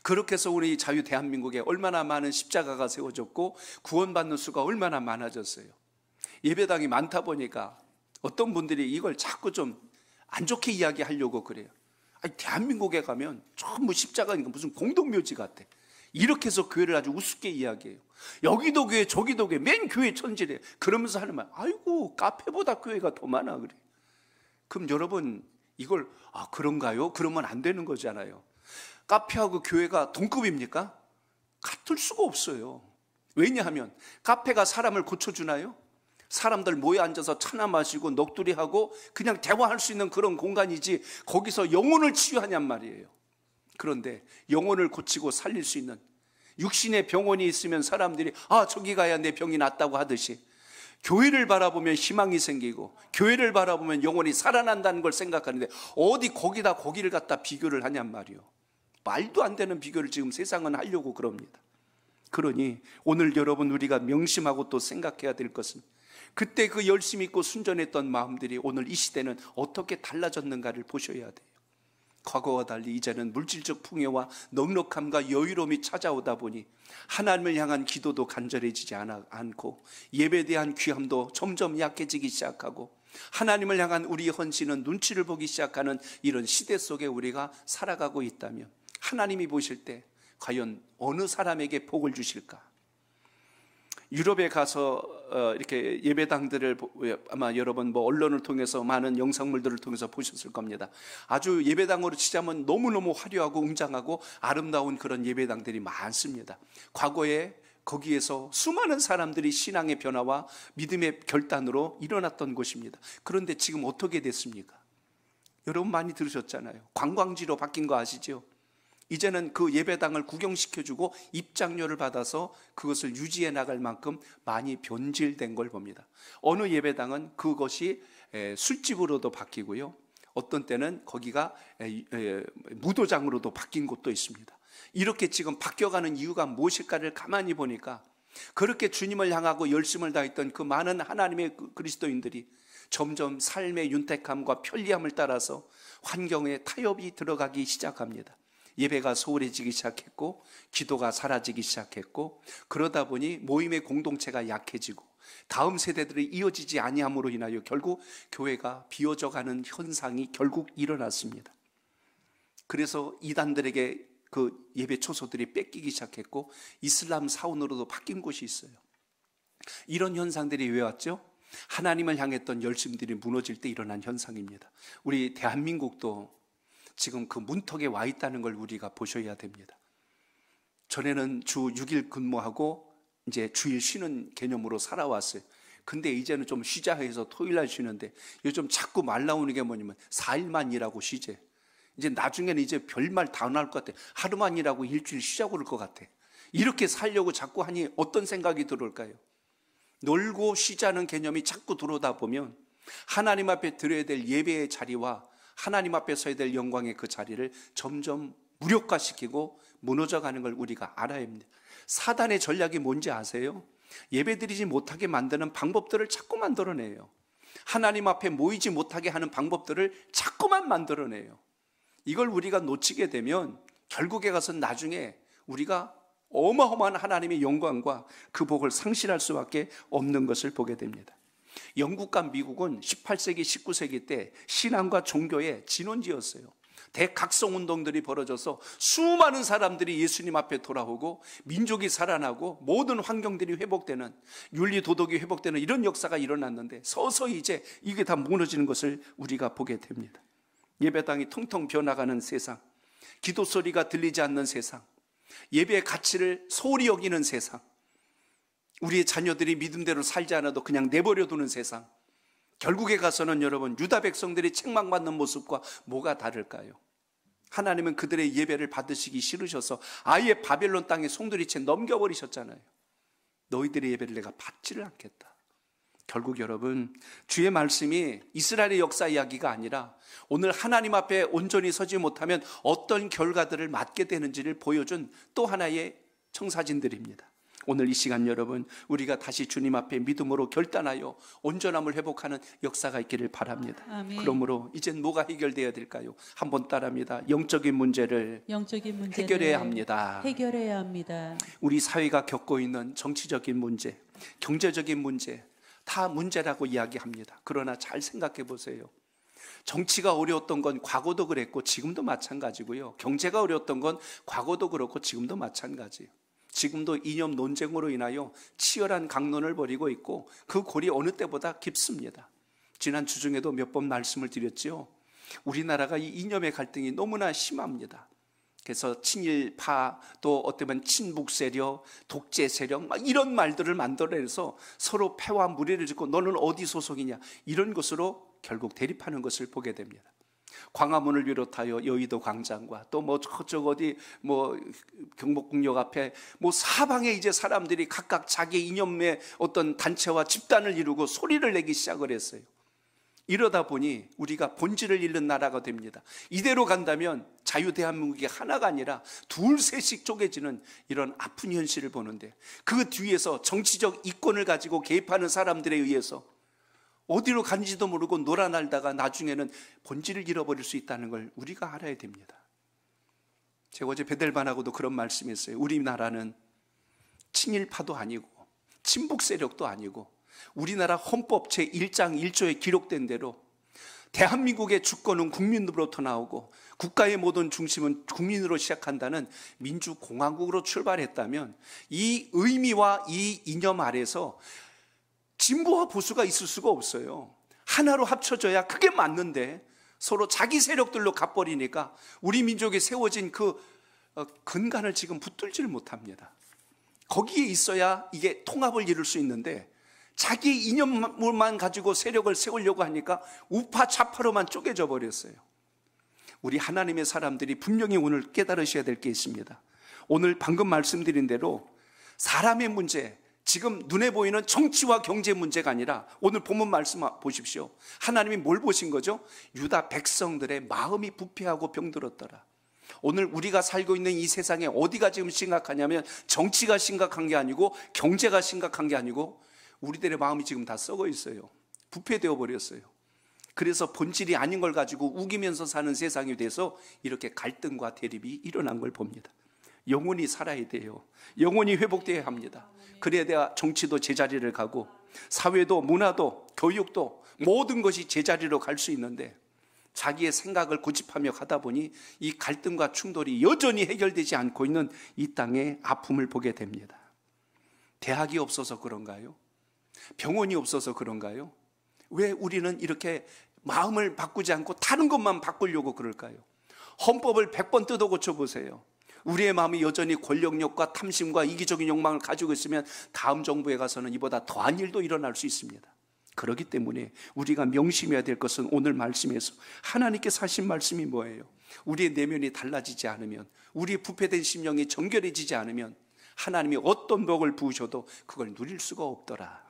그렇게 해서 우리 자유 대한민국에 얼마나 많은 십자가가 세워졌고 구원받는 수가 얼마나 많아졌어요. 예배당이 많다 보니까 어떤 분들이 이걸 자꾸 좀 안 좋게 이야기하려고 그래요. 아니, 대한민국에 가면 전부 십자가니까 무슨 공동묘지 같아. 이렇게 해서 교회를 아주 우습게 이야기해요. 여기도 교회 저기도 교회, 맨 교회 천지래. 그러면서 하는 말, 아이고 카페보다 교회가 더 많아 그래. 그럼 여러분 이걸 그런가요? 그러면 안 되는 거잖아요. 카페하고 교회가 동급입니까? 같을 수가 없어요. 왜냐하면 카페가 사람을 고쳐주나요? 사람들 모여 앉아서 차나 마시고 넋두리하고 그냥 대화할 수 있는 그런 공간이지 거기서 영혼을 치유하냔 말이에요. 그런데 영혼을 고치고 살릴 수 있는 육신의 병원이 있으면 사람들이 저기 가야 내 병이 낫다고 하듯이 교회를 바라보면 희망이 생기고 교회를 바라보면 영혼이 살아난다는 걸 생각하는데 어디 거기를 갖다 비교를 하냔 말이에요. 말도 안 되는 비교를 지금 세상은 하려고 그럽니다. 그러니 오늘 여러분 우리가 명심하고 또 생각해야 될 것은 그때 그 열심히 있고 순전했던 마음들이 오늘 이 시대는 어떻게 달라졌는가를 보셔야 돼요. 과거와 달리 이제는 물질적 풍요와 넉넉함과 여유로움이 찾아오다 보니 하나님을 향한 기도도 간절해지지 않고 예배에 대한 귀함도 점점 약해지기 시작하고 하나님을 향한 우리의 헌신은 눈치를 보기 시작하는 이런 시대 속에 우리가 살아가고 있다면 하나님이 보실 때 과연 어느 사람에게 복을 주실까? 유럽에 가서 이렇게 예배당들을 아마 여러분 언론을 통해서 많은 영상물들을 통해서 보셨을 겁니다. 아주 예배당으로 치자면 너무너무 화려하고 웅장하고 아름다운 그런 예배당들이 많습니다. 과거에 거기에서 수많은 사람들이 신앙의 변화와 믿음의 결단으로 일어났던 곳입니다. 그런데 지금 어떻게 됐습니까? 여러분 많이 들으셨잖아요. 관광지로 바뀐 거 아시죠? 이제는 그 예배당을 구경시켜주고 입장료를 받아서 그것을 유지해 나갈 만큼 많이 변질된 걸 봅니다. 어느 예배당은 그것이 술집으로도 바뀌고요, 어떤 때는 거기가 무도장으로도 바뀐 곳도 있습니다. 이렇게 지금 바뀌어가는 이유가 무엇일까를 가만히 보니까 그렇게 주님을 향하고 열심을 다했던 그 많은 하나님의 그리스도인들이 점점 삶의 윤택함과 편리함을 따라서 환경에 타협이 들어가기 시작합니다. 예배가 소홀해지기 시작했고 기도가 사라지기 시작했고 그러다 보니 모임의 공동체가 약해지고 다음 세대들이 이어지지 아니함으로 인하여 결국 교회가 비어져가는 현상이 결국 일어났습니다. 그래서 이단들에게 그 예배 초소들이 뺏기기 시작했고 이슬람 사원으로도 바뀐 곳이 있어요. 이런 현상들이 왜 왔죠? 하나님을 향했던 열심들이 무너질 때 일어난 현상입니다. 우리 대한민국도 지금 그 문턱에 와 있다는 걸 우리가 보셔야 됩니다. 전에는 주 6일 근무하고 이제 주일 쉬는 개념으로 살아왔어요. 근데 이제는 좀 쉬자 해서 토요일날 쉬는데 요즘 자꾸 말 나오는 게 뭐냐면 4일만 일하고 쉬재. 이제 나중에는 이제 별말 다 나올 것 같아. 하루만 일하고 일주일 쉬자고 그럴 것 같아. 이렇게 살려고 자꾸 하니 어떤 생각이 들어올까요? 놀고 쉬자는 개념이 자꾸 들어오다 보면 하나님 앞에 드려야 될 예배의 자리와 하나님 앞에 서야 될 영광의 그 자리를 점점 무력화시키고 무너져가는 걸 우리가 알아야 합니다. 사단의 전략이 뭔지 아세요? 예배드리지 못하게 만드는 방법들을 자꾸 만들어내요. 하나님 앞에 모이지 못하게 하는 방법들을 자꾸만 만들어내요. 이걸 우리가 놓치게 되면 결국에 가서 나중에 우리가 어마어마한 하나님의 영광과 그 복을 상실할 수밖에 없는 것을 보게 됩니다. 영국과 미국은 18세기, 19세기 때 신앙과 종교의 진원지였어요. 대각성 운동들이 벌어져서 수많은 사람들이 예수님 앞에 돌아오고 민족이 살아나고 모든 환경들이 회복되는, 윤리 도덕이 회복되는 이런 역사가 일어났는데 서서히 이제 이게 다 무너지는 것을 우리가 보게 됩니다. 예배당이 텅텅 비어나가는 세상, 기도 소리가 들리지 않는 세상, 예배의 가치를 소홀히 여기는 세상, 우리의 자녀들이 믿음대로 살지 않아도 그냥 내버려 두는 세상, 결국에 가서는 여러분 유다 백성들이 책망받는 모습과 뭐가 다를까요? 하나님은 그들의 예배를 받으시기 싫으셔서 아예 바벨론 땅에 송두리째 넘겨버리셨잖아요. 너희들의 예배를 내가 받지를 않겠다. 결국 여러분, 주의 말씀이 이스라엘의 역사 이야기가 아니라 오늘 하나님 앞에 온전히 서지 못하면 어떤 결과들을 맞게 되는지를 보여준 또 하나의 청사진들입니다. 오늘 이 시간 여러분, 우리가 다시 주님 앞에 믿음으로 결단하여 온전함을 회복하는 역사가 있기를 바랍니다. 아멘. 그러므로 이젠 뭐가 해결되어야 될까요? 한번 따라합니다. 영적인 문제를 해결해야 합니다. 해결해야 합니다. 우리 사회가 겪고 있는 정치적인 문제, 경제적인 문제, 다 문제라고 이야기합니다. 그러나 잘 생각해 보세요. 정치가 어려웠던 건 과거도 그랬고 지금도 마찬가지고요. 경제가 어려웠던 건 과거도 그렇고 지금도 마찬가지예요. 지금도 이념 논쟁으로 인하여 치열한 강론을 벌이고 있고 그 골이 어느 때보다 깊습니다. 지난 주중에도 몇 번 말씀을 드렸죠. 우리나라가 이 이념의 갈등이 너무나 심합니다. 그래서 친일파, 또 어쩌면 친북 세력, 독재 세력 막 이런 말들을 만들어내서 서로 패와 무리를 짓고 너는 어디 소속이냐 이런 것으로 결국 대립하는 것을 보게 됩니다. 광화문을 비롯하여 여의도 광장과 또 뭐 저쪽 어디 뭐 경복궁역 앞에 뭐 사방에 이제 사람들이 각각 자기 이념의 어떤 단체와 집단을 이루고 소리를 내기 시작을 했어요. 이러다 보니 우리가 본질을 잃는 나라가 됩니다. 이대로 간다면 자유대한민국이 하나가 아니라 둘 셋씩 쪼개지는 이런 아픈 현실을 보는데 그 뒤에서 정치적 이권을 가지고 개입하는 사람들에 의해서 어디로 간지도 모르고 놀아날다가 나중에는 본질을 잃어버릴 수 있다는 걸 우리가 알아야 됩니다. 제가 어제 베델반하고도 그런 말씀했어요. 우리나라는 친일파도 아니고 친북 세력도 아니고 우리나라 헌법 제1장 1조에 기록된 대로 대한민국의 주권은 국민으로부터 나오고 국가의 모든 중심은 국민으로 시작한다는 민주공화국으로 출발했다면 이 의미와 이 이념 아래서 진보와 보수가 있을 수가 없어요. 하나로 합쳐져야 그게 맞는데 서로 자기 세력들로 가버리니까 우리 민족에 세워진 그 근간을 지금 붙들지를 못합니다. 거기에 있어야 이게 통합을 이룰 수 있는데 자기 이념만 가지고 세력을 세우려고 하니까 우파 좌파로만 쪼개져 버렸어요. 우리 하나님의 사람들이 분명히 오늘 깨달으셔야 될 게 있습니다. 오늘 방금 말씀드린 대로 사람의 문제, 지금 눈에 보이는 정치와 경제 문제가 아니라 오늘 본문 말씀 보십시오. 하나님이 뭘 보신 거죠? 유다 백성들의 마음이 부패하고 병들었더라. 오늘 우리가 살고 있는 이 세상에 어디가 지금 심각하냐면 정치가 심각한 게 아니고 경제가 심각한 게 아니고 우리들의 마음이 지금 다 썩어 있어요. 부패되어 버렸어요. 그래서 본질이 아닌 걸 가지고 우기면서 사는 세상이 돼서 이렇게 갈등과 대립이 일어난 걸 봅니다. 영혼이 살아야 돼요. 영혼이 회복되어야 합니다. 그래야 정치도 제자리를 가고 사회도 문화도 교육도 모든 것이 제자리로 갈 수 있는데 자기의 생각을 고집하며 가다 보니 이 갈등과 충돌이 여전히 해결되지 않고 있는 이 땅의 아픔을 보게 됩니다. 대학이 없어서 그런가요? 병원이 없어서 그런가요? 왜 우리는 이렇게 마음을 바꾸지 않고 다른 것만 바꾸려고 그럴까요? 헌법을 100번 뜯어 고쳐보세요. 우리의 마음이 여전히 권력욕과 탐심과 이기적인 욕망을 가지고 있으면 다음 정부에 가서는 이보다 더한 일도 일어날 수 있습니다. 그렇기 때문에 우리가 명심해야 될 것은 오늘 말씀에서 하나님께서 하신 말씀이 뭐예요? 우리의 내면이 달라지지 않으면, 우리의 부패된 심령이 정결해지지 않으면 하나님이 어떤 복을 부으셔도 그걸 누릴 수가 없더라.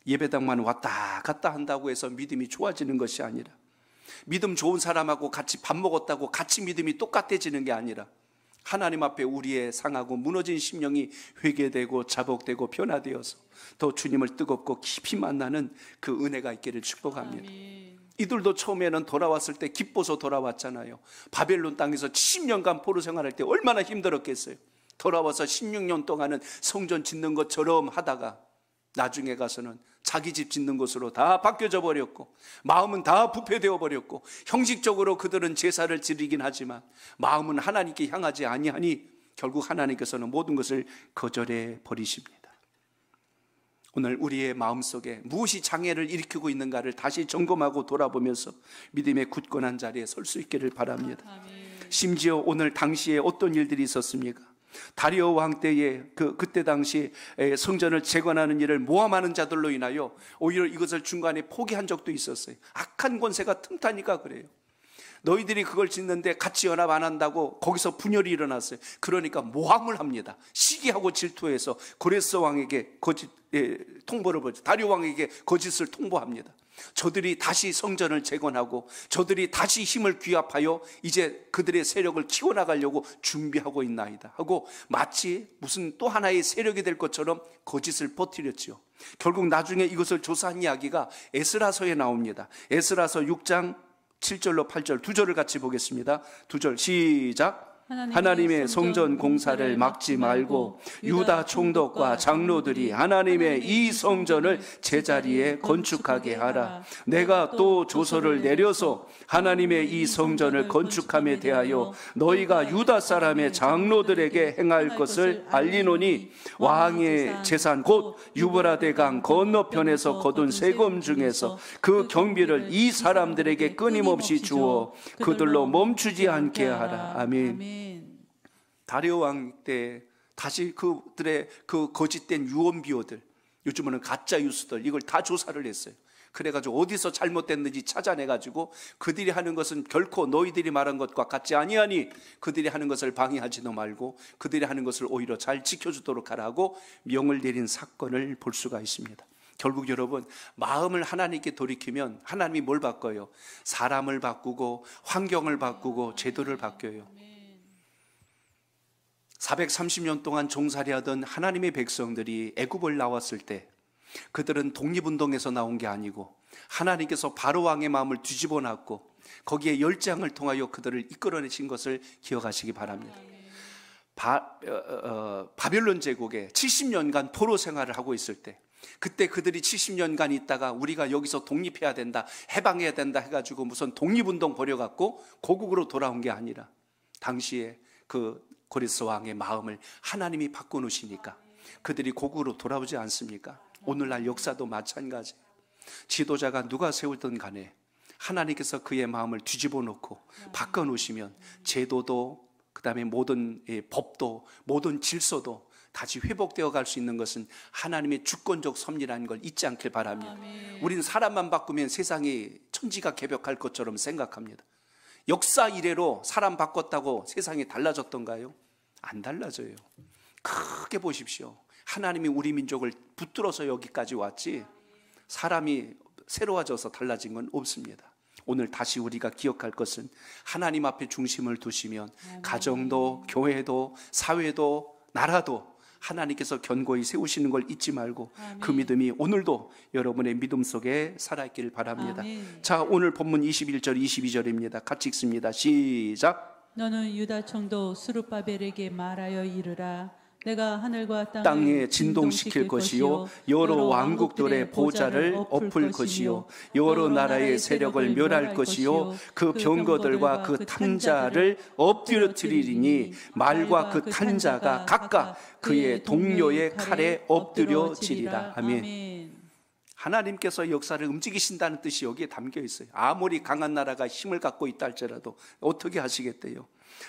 예배당만 왔다 갔다 한다고 해서 믿음이 좋아지는 것이 아니라, 믿음 좋은 사람하고 같이 밥 먹었다고 같이 믿음이 똑같아지는 게 아니라 하나님 앞에 우리의 상하고 무너진 심령이 회개되고 자복되고 변화되어서 더 주님을 뜨겁고 깊이 만나는 그 은혜가 있기를 축복합니다. 아멘. 이들도 처음에는 돌아왔을 때 기뻐서 돌아왔잖아요. 바벨론 땅에서 70년간 포로 생활할 때 얼마나 힘들었겠어요. 돌아와서 16년 동안은 성전 짓는 것처럼 하다가 나중에 가서는 자기 집 짓는 것으로 다 바뀌어져 버렸고 마음은 다 부패되어 버렸고 형식적으로 그들은 제사를 드리긴 하지만 마음은 하나님께 향하지 아니하니 결국 하나님께서는 모든 것을 거절해 버리십니다. 오늘 우리의 마음속에 무엇이 장애를 일으키고 있는가를 다시 점검하고 돌아보면서 믿음의 굳건한 자리에 설 수 있기를 바랍니다. 아멘. 심지어 오늘 당시에 어떤 일들이 있었습니까? 다리오 왕 때에 그때 당시 성전을 재건하는 일을 모함하는 자들로 인하여 오히려 이것을 중간에 포기한 적도 있었어요. 악한 권세가 틈타니까 그래요. 너희들이 그걸 짓는데 같이 연합 안 한다고 거기서 분열이 일어났어요. 그러니까 모함을 합니다. 시기하고 질투해서 고레스 왕에게 통보를 벌죠. 다리오 왕에게 거짓을 통보합니다. 저들이 다시 성전을 재건하고 저들이 다시 힘을 귀합하여 이제 그들의 세력을 키워나가려고 준비하고 있나이다 하고 마치 무슨 또 하나의 세력이 될 것처럼 거짓을 퍼뜨렸죠. 결국 나중에 이것을 조사한 이야기가 에스라서에 나옵니다. 에스라서 6장 7절로 8절 두 절을 같이 보겠습니다. 두 절 시작. 하나님의 성전 공사를 막지 말고 유다 총독과 장로들이 하나님의 이 성전을 제자리에 건축하게 하라. 내가 또 조서를 내려서 하나님의 이 성전을 건축함에 대하여 너희가 유다 사람의 장로들에게 행할 것을 알리노니 왕의 재산 곧 유브라데 강 건너편에서 거둔 세금 중에서 그 경비를 이 사람들에게 끊임없이 주어 그들로 멈추지 않게 하라. 아멘. 다리오 왕 때 다시 그들의 그 거짓된 유언비어들, 요즘은 가짜 뉴스들 이걸 다 조사를 했어요. 그래가지고 어디서 잘못됐는지 찾아내가지고 그들이 하는 것은 결코 너희들이 말한 것과 같지 아니하니 그들이 하는 것을 방해하지도 말고 그들이 하는 것을 오히려 잘 지켜주도록 하라고 명을 내린 사건을 볼 수가 있습니다. 결국 여러분, 마음을 하나님께 돌이키면 하나님이 뭘 바꿔요? 사람을 바꾸고 환경을 바꾸고 제도를 바뀌어요. 430년 동안 종살이하던 하나님의 백성들이 애굽을 나왔을 때 그들은 독립운동에서 나온 게 아니고 하나님께서 바로 왕의 마음을 뒤집어 놨고 거기에 열장을 통하여 그들을 이끌어내신 것을 기억하시기 바랍니다. 바벨론 제국에 70년간 포로 생활을 하고 있을 때 그때 그들이 70년간 있다가 우리가 여기서 독립해야 된다, 해방해야 된다 해가지고 무슨 독립운동 벌여갖고 고국으로 돌아온 게 아니라 당시에 그 고레스 왕의 마음을 하나님이 바꿔놓으시니까 그들이 고국으로 돌아오지 않습니까? 오늘날 역사도 마찬가지예요. 지도자가 누가 세우든 간에 하나님께서 그의 마음을 뒤집어 놓고 바꿔놓으시면 제도도 그 다음에 모든 법도 모든 질서도 다시 회복되어 갈 수 있는 것은 하나님의 주권적 섭리라는 걸 잊지 않길 바랍니다. 우리는 사람만 바꾸면 세상이 천지가 개벽할 것처럼 생각합니다. 역사 이래로 사람 바꿨다고 세상이 달라졌던가요? 안 달라져요. 크게 보십시오. 하나님이 우리 민족을 붙들어서 여기까지 왔지 사람이 새로워져서 달라진 건 없습니다. 오늘 다시 우리가 기억할 것은 하나님 앞에 중심을 두시면 가정도 교회도 사회도 나라도 하나님께서 견고히 세우시는 걸 잊지 말고 그 믿음이 오늘도 여러분의 믿음 속에 살아있기를 바랍니다. 자, 오늘 본문 21절 22절입니다. 같이 읽습니다. 시작. 너는 유다 총독 스룹바벨에게 말하여 이르라. 내가 하늘과 땅에 진동시킬 것이요 여러 왕국들의 보좌를 엎을 것이요 여러 나라의 세력을 멸할 것이요 그 병거들과 그 탄자를 엎드려뜨리리니 말과 그 탄자가 각각 그의 동료의 칼에 엎드려지리라. 아멘. 하나님께서 역사를 움직이신다는 뜻이 여기에 담겨 있어요. 아무리 강한 나라가 힘을 갖고 있다 할지라도 어떻게 하시겠대요?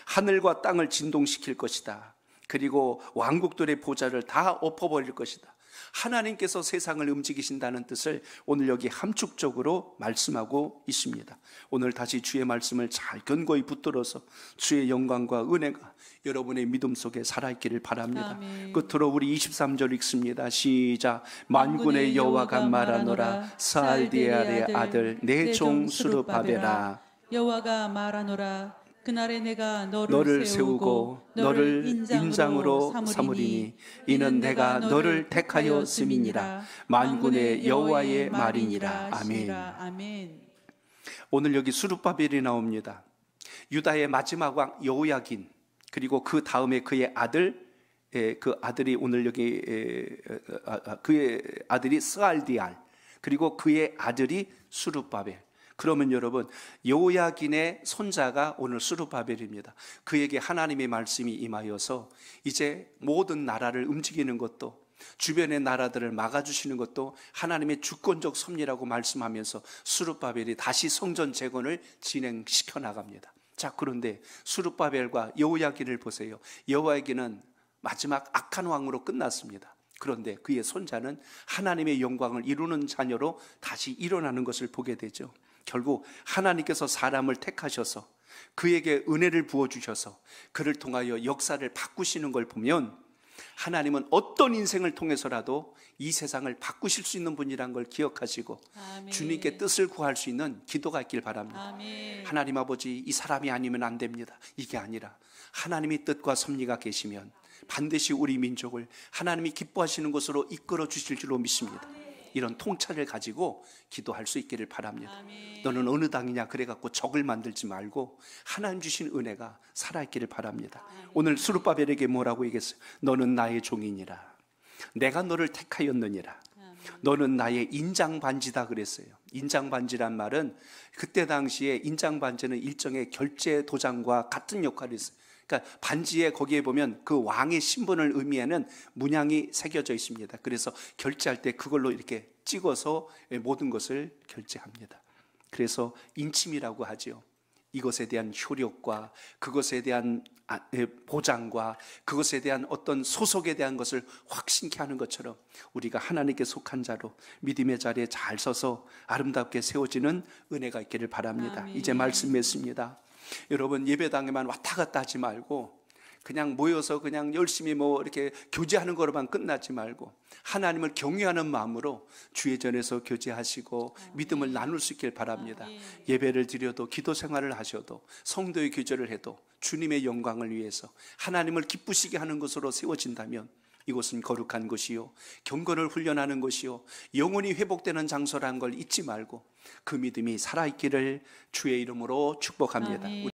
하늘과 땅을 진동시킬 것이다. 그리고 왕국들의 보좌를 다 엎어버릴 것이다. 하나님께서 세상을 움직이신다는 뜻을 오늘 여기 함축적으로 말씀하고 있습니다. 오늘 다시 주의 말씀을 잘 견고히 붙들어서 주의 영광과 은혜가 여러분의 믿음 속에 살아있기를 바랍니다. 아멘. 끝으로 우리 23절 읽습니다. 시작. 만군의 여호와가 말하노라. 스알디엘의 아들 내 종 스룹바벨아. 여호와가 말하노라. 그날에 내가 너를 세우고 너를 인장으로 삼으리니 이는 내가 너를 택하여 씀이니라. 만군의 여호와의 말이니라. 아멘. 오늘 여기 스룹바벨이 나옵니다. 유다의 마지막 왕 여호야긴 그리고 그 다음에 그의 아들 그 아들이 오늘 여기 그의 아들이 스알디알 그리고 그의 아들이 스룹바벨. 그러면 여러분 여호야긴의 손자가 오늘 스룹바벨입니다. 그에게 하나님의 말씀이 임하여서 이제 모든 나라를 움직이는 것도 주변의 나라들을 막아주시는 것도 하나님의 주권적 섭리라고 말씀하면서 스룹바벨이 다시 성전 재건을 진행시켜 나갑니다. 자, 그런데 스룹바벨과 여호야기를 보세요. 여호야기는 마지막 악한 왕으로 끝났습니다. 그런데 그의 손자는 하나님의 영광을 이루는 자녀로 다시 일어나는 것을 보게 되죠. 결국 하나님께서 사람을 택하셔서 그에게 은혜를 부어주셔서 그를 통하여 역사를 바꾸시는 걸 보면 하나님은 어떤 인생을 통해서라도 이 세상을 바꾸실 수 있는 분이란 걸 기억하시고 아멘. 주님께 뜻을 구할 수 있는 기도가 있길 바랍니다. 아멘. 하나님 아버지, 이 사람이 아니면 안 됩니다. 이게 아니라 하나님의 뜻과 섭리가 계시면 반드시 우리 민족을 하나님이 기뻐하시는 것으로 이끌어 주실 줄로 믿습니다. 이런 통찰을 가지고 기도할 수 있기를 바랍니다. 아멘. 너는 어느 당이냐 그래갖고 적을 만들지 말고 하나님 주신 은혜가 살아있기를 바랍니다. 오늘 스룹바벨에게 뭐라고 얘기했어요? 너는 나의 종이니라. 내가 너를 택하였느니라. 너는 나의 인장반지다 그랬어요. 인장반지란 말은 그때 당시에 인장반지는 일종의 결제 도장과 같은 역할을 했어요. 그러니까 반지에 거기에 보면 그 왕의 신분을 의미하는 문양이 새겨져 있습니다. 그래서 결제할 때 그걸로 이렇게 찍어서 모든 것을 결제합니다. 그래서 인침이라고 하죠. 이것에 대한 효력과 그것에 대한 보장과 그것에 대한 어떤 소속에 대한 것을 확신케 하는 것처럼 우리가 하나님께 속한 자로 믿음의 자리에 잘 서서 아름답게 세워지는 은혜가 있기를 바랍니다. 아멘. 이제 말씀 맺습니다. 여러분, 예배당에만 왔다 갔다 하지 말고 그냥 모여서 그냥 열심히 이렇게 교제하는 거로만 끝나지 말고 하나님을 경외하는 마음으로 주의 전에서 교제하시고 믿음을 나눌 수 있길 바랍니다. 예배를 드려도 기도 생활을 하셔도 성도의 교제를 해도 주님의 영광을 위해서 하나님을 기쁘시게 하는 것으로 세워진다면 이곳은 거룩한 곳이요 경건을 훈련하는 곳이요 영혼이 회복되는 장소라는 걸 잊지 말고 그 믿음이 살아있기를 주의 이름으로 축복합니다. 아멘.